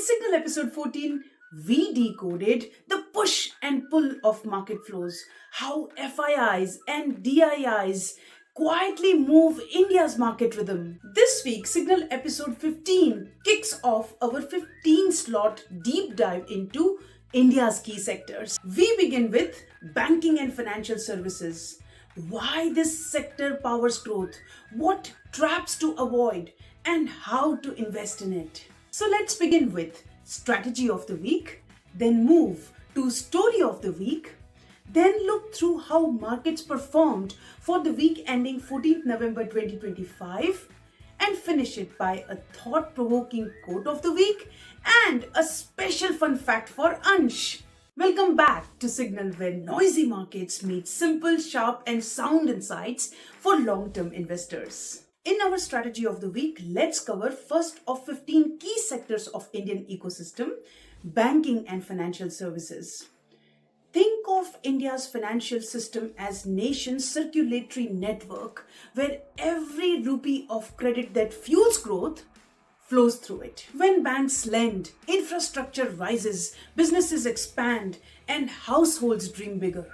Signal episode 14, we decoded the push and pull of market flows, how FIIs and DIIs quietly move India's market rhythm. This week, Signal episode 15 kicks off our 15 slot deep dive into India's key sectors. We begin with banking and financial services. Why this sector powers growth, what traps to avoid, and how to invest in it. So let's begin with strategy of the week, then move to story of the week, then look through how markets performed for the week ending 14th November 2025, and finish it by a thought-provoking quote of the week and a special fun fact for Ansh. Welcome back to Signal, where noisy markets meet simple, sharp and sound insights for long-term investors. In our strategy of the week, let's cover first of 15 key sectors of Indian ecosystem, banking and financial services. Think of India's financial system as nation's circulatory network where every rupee of credit that fuels growth flows through it. When banks lend, infrastructure rises, businesses expand, and households dream bigger.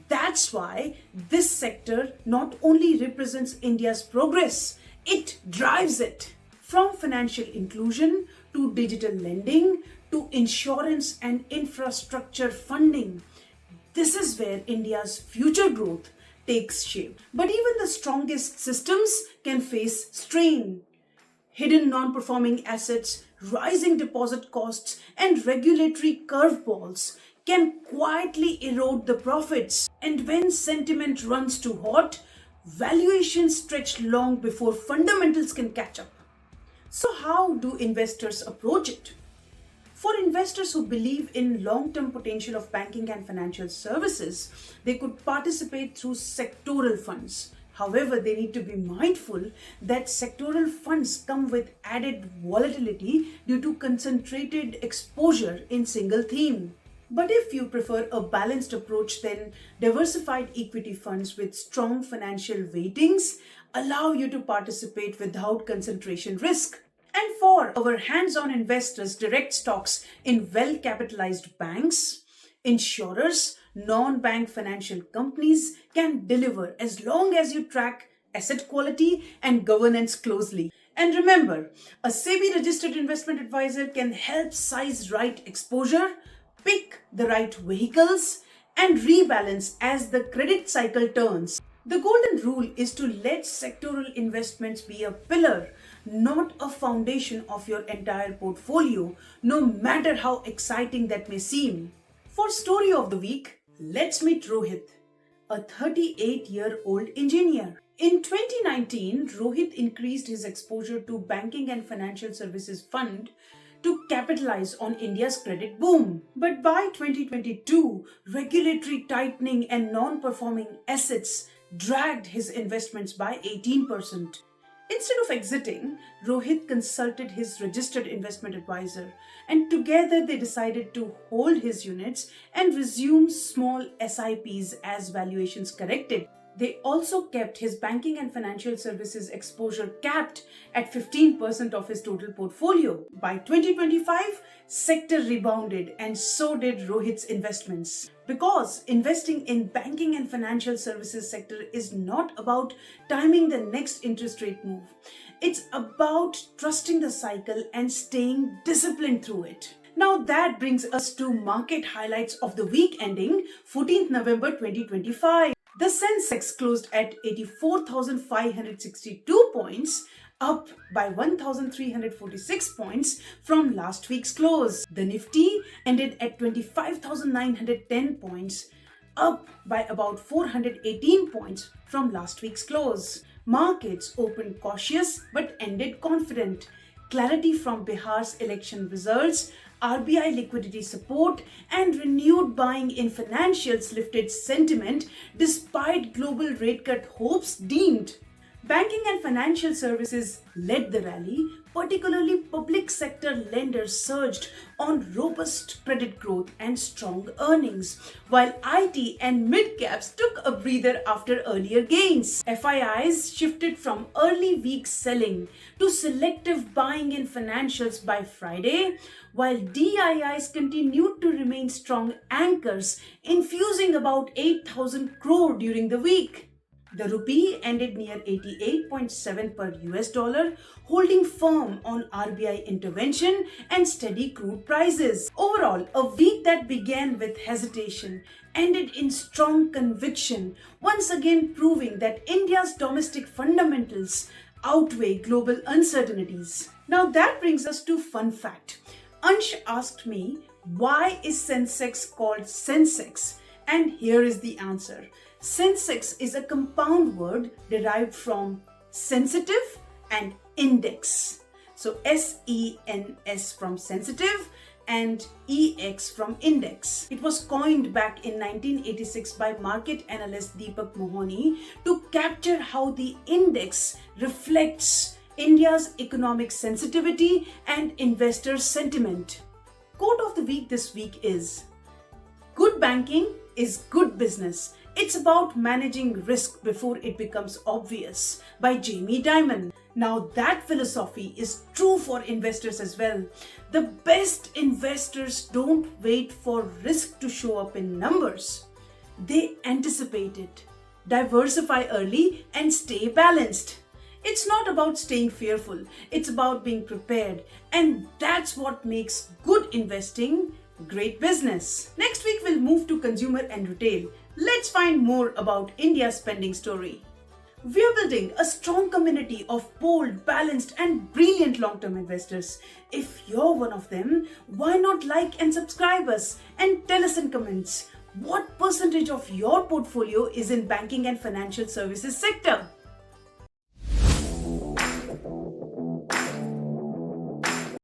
That's why this sector not only represents India's progress, it drives it. From financial inclusion to digital lending to insurance and infrastructure funding, this is where India's future growth takes shape. But even the strongest systems can face strain. Hidden non-performing assets, rising deposit costs, and regulatory curveballs can quietly erode the profits. And when sentiment runs too hot, valuations stretch long before fundamentals can catch up. So how do investors approach it? For investors who believe in long-term potential of banking and financial services, they could participate through sectoral funds. However, they need to be mindful that sectoral funds come with added volatility due to concentrated exposure in single theme. But if you prefer a balanced approach, then diversified equity funds with strong financial weightings allow you to participate without concentration risk. And for our hands-on investors, direct stocks in well-capitalized banks, insurers, non-bank financial companies can deliver as long as you track asset quality and governance closely. And remember, a SEBI-registered investment advisor can help size right exposure, pick the right vehicles, and rebalance as the credit cycle turns. The golden rule is to let sectoral investments be a pillar, not a foundation of your entire portfolio, no matter how exciting that may seem. For story of the week, let's meet Rohit, a 38-year-old engineer. In 2019, Rohit increased his exposure to banking and financial services fund to capitalize on India's credit boom. But by 2022, regulatory tightening and non-performing assets dragged his investments by 18%. Instead of exiting, Rohit consulted his registered investment advisor, and together they decided to hold his units and resume small SIPs as valuations corrected. They also kept his banking and financial services exposure capped at 15% of his total portfolio. By 2025, sector rebounded and so did Rohit's investments. Because investing in banking and financial services sector is not about timing the next interest rate move. It's about trusting the cycle and staying disciplined through it. Now that brings us to market highlights of the week ending 14th November 2025. The Sensex closed at 84,562 points, up by 1,346 points from last week's close. The Nifty ended at 25,910 points, up by about 418 points from last week's close. Markets opened cautious but ended confident. Clarity from Bihar's election results, RBI liquidity support, and renewed buying in financials lifted sentiment despite global rate cut hopes deemed. Banking and financial services led the rally, particularly public sector lenders surged on robust credit growth and strong earnings, while IT and mid caps took a breather after earlier gains. FIIs shifted from early week selling to selective buying in financials by Friday, while DIIs continued to remain strong anchors, infusing about 8,000 crore during the week. The rupee ended near 88.7 per US dollar, holding firm on RBI intervention and steady crude prices. Overall, a week that began with hesitation ended in strong conviction, once again proving that India's domestic fundamentals outweigh global uncertainties. Now that brings us to fun fact. Ansh asked me, why is Sensex called Sensex? And here is the answer. Sensex is a compound word derived from sensitive and index. So SENS from sensitive and EX from index. It was coined back in 1986 by market analyst Deepak Mohani to capture how the index reflects India's economic sensitivity and investor sentiment. Quote of the week this week is, "Good banking is good business. It's about managing risk before it becomes obvious," by Jamie Dimon. Now that philosophy is true for investors as well. The best investors don't wait for risk to show up in numbers. They anticipate it, diversify early, and stay balanced. It's not about staying fearful, it's about being prepared. And that's what makes good investing great business. Next week, we'll move to consumer and retail. Let's find more about India's spending story. We're building a strong community of bold, balanced, and brilliant long-term investors. If you're one of them, why not like and subscribe us and tell us in comments what percentage of your portfolio is in banking and financial services sector?